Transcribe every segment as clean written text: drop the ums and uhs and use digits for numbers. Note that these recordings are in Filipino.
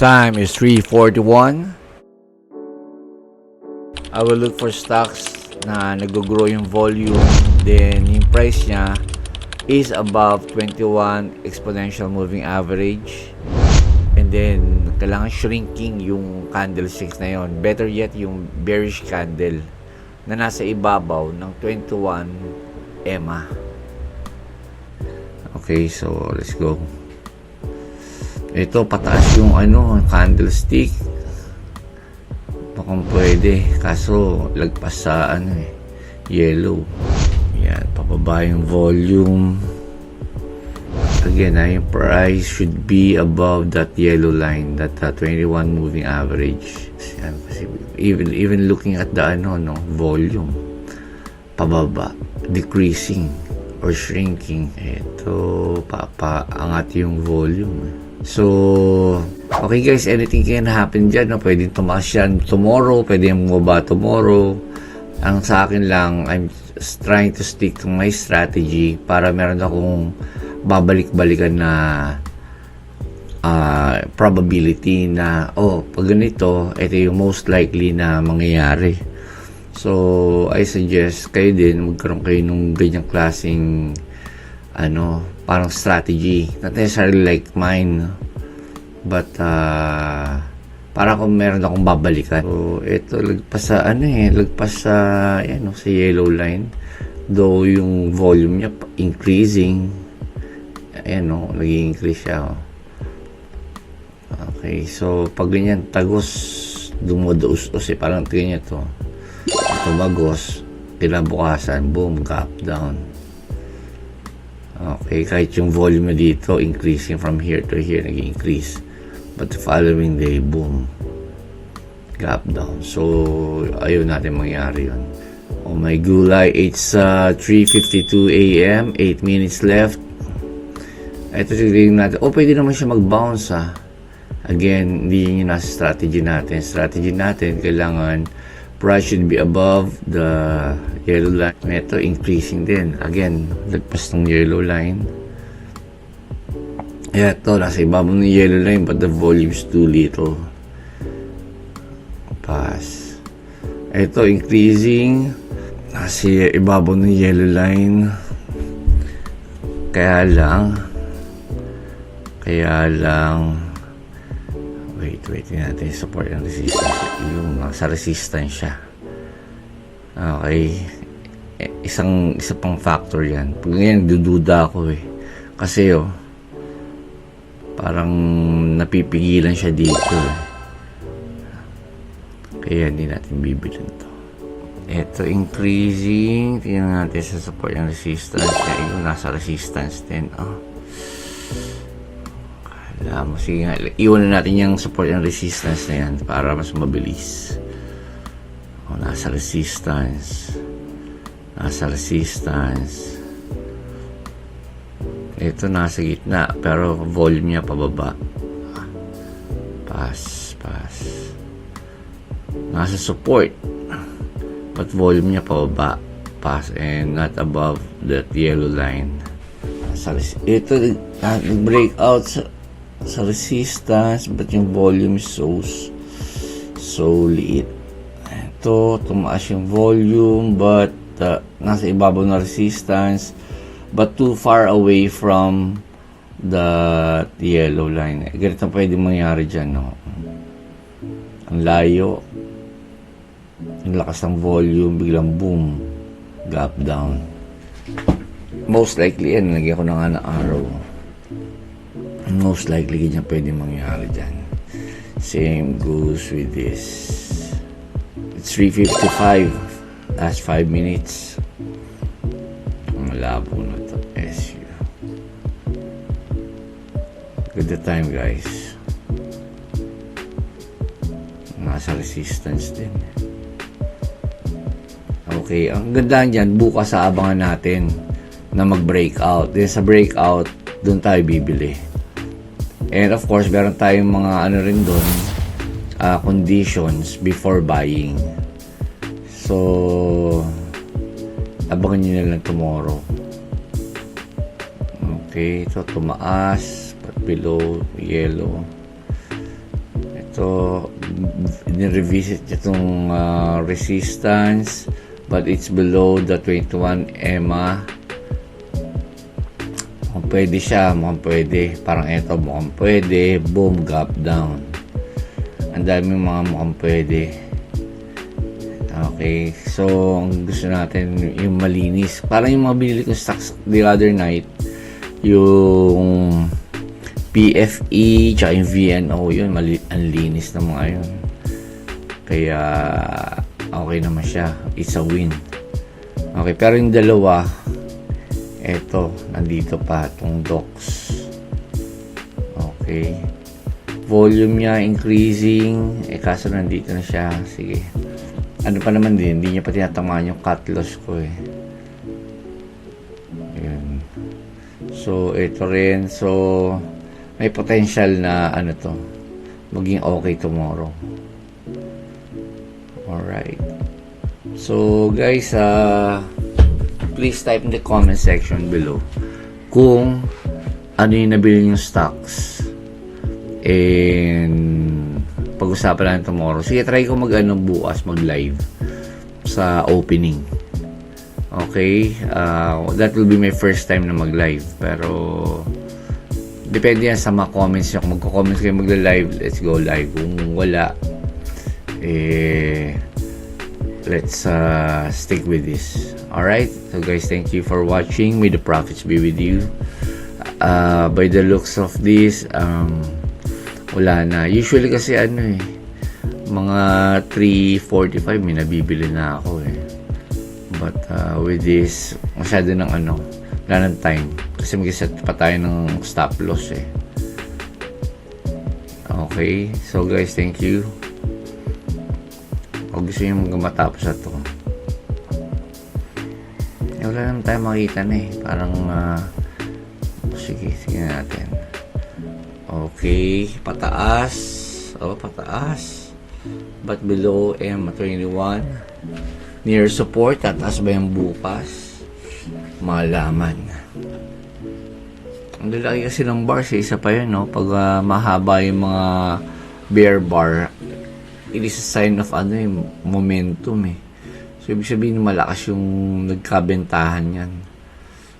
Time is 3:41. I will look for stocks na nag-grow yung volume, then yung price niya is above 21 exponential moving average, and then kailangan shrinking yung candlesticks na yon. Better yet, yung bearish candle na nasa ibabaw ng 21 EMA. Okay, so let's go. Ito, pataas yung candlestick. Mukhang pwede, kaso lagpas sa yellow. Yan, pababa yung volume. Again, yung price should be above that yellow line, that 21 moving average. Yan, kasi even looking at the volume, pababa, decreasing or shrinking. Ito, papaangat yung volume. So, okay guys, anything can happen dyan. No? Pwedeng tumaas yan tomorrow, pwedeng bumaba tomorrow. Ang sa akin lang, I'm trying to stick to my strategy para meron akong babalik-balikan na probability na, pag ganito, ito yung most likely na mangyayari. So, I suggest kayo din, magkaroon kayo ng ganyang klaseng parang strategy, not necessarily like mine, but para kung meron akong babalikan. So ito, lagpas sa sa yellow line, though yung volume niya increasing, nag-i-increase siya. Okay, so pag ganyan tagos, dumudaos-os parang ganyan to, tumagos, kinabukasan, boom, gap down. Okay, kahit yung volume na dito increasing from here to here, nag-increase, but the following day, boom, gap down. So ayaw natin mangyari yun. Oh my gulay, it's 3:52 AM, 8 minutes left. Ito tignan natin. Pwede naman siya mag-bounce Again, hindi yun yung nasa strategy natin. Strategy natin, kailangan price should be above the yellow line. Ito, increasing din. Again, lagpas ng yellow line. Ito, nasa ibabaw ng yellow line, but the volume is too little. Pass. Ito, increasing. Nasa ibabaw ng yellow line. Kaya lang, wait natin, support and resistance. Yung nasa resistance siya. Okay, isa pang factor yan. Pag ngayon, dududa ako kasi parang napipigilan siya dito kaya hindi natin bibilin to. Ito, increasing. Tingnan natin sa support and resistance. Yung nasa resistance din. Sige nga, iwan na natin yung support and resistance na yan para mas mabilis. Nasa resistance. Ito nasa gitna, pero volume niya pababa. Pass. Nasa support, but volume niya pababa. Pass, and not above that yellow line. Ito, nag-breakout sa resistance, but yung volume is so liit. Ito, tumaas yung volume, but nasa ibabaw na resistance, but too far away from the yellow line. Ganito pwede mangyari dyan, ang layo, yung lakas ng volume, biglang boom, gap down. Most likely nalagyan ko na nga ng arrow. Most likely ganyan pwede mangyari dyan. Same goes with this. It's 3:55. Last 5 minutes. Malabo na to. SU. Good the time, guys. Nasa resistance din. Okay, ang ganda dyan, bukas abangan natin na mag-breakout. Then sa breakout, doon tayo bibili. And of course, meron tayong mga rin doon, conditions before buying. So, abangan nyo na lang tomorrow. Okay, ito tumaas, but below yellow. ito, ni-revisit itong resistance, but it's below the 21 EMA. Mukhang pwede siya, mukhang pwede. Parang ito, mukhang pwede. Boom, gap down. Ang daming mga mukhang pwede. Okay, so ang gusto natin yung malinis. Parang yung mga binili ko stocks the other night, yung PFE tsaka yung VNO, yun ang linis ng mga yun. Kaya okay naman siya, it's a win. Okay, pero yung dalawa, eto, nandito pa itong DOX. Okay, volume niya increasing, kaso nandito na siya. Sige, ano pa naman din, hindi niya pa tinatamaan yung cut loss ko Yun. So ito rin, so may potential na ano to, maging okay tomorrow. Alright, so guys, please type in the comment section below kung ano yung nabili yung stocks, and pag-usapan natin tomorrow. Sige, try ko bukas mag live sa opening. Okay, that will be my first time na mag live, pero depende yan sa mga comments nyo. Kung magko-comments kayo magla-live, let's go live. Kung wala, let's stick with this. Alright, so guys, thank you for watching. May the profits be with you. By the looks of this, wala na. Usually kasi mga 3:45 may nabibili na ako But with this, masyado ng wala ng time. Kasi mag-set pa tayo ng stop loss Okay, so guys, thank you. Kung gusto nyo matapos na to, wala naman tayo makita na parang sige natin. Okay, pataas. Pataas. But below M21. Near support. Tataas ba yung bukas? Malaman. Ang lalaki kasi ng bars, isa pa yun, Pag mahaba yung mga bear bar, it is a sign of momentum So, ibig sabihin malakas yung nagkabentahan yan.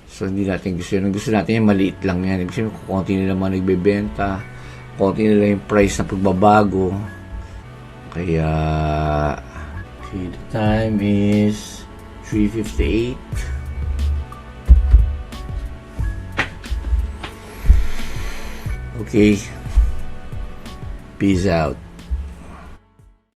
So, hindi natin gusto yun. Gusto natin yung maliit lang yan. Ibig sabihin, konti nila mga nagbebenta, konti nila yung price na pagbabago. Kaya, see, the time is 3:58. Okay. Peace out.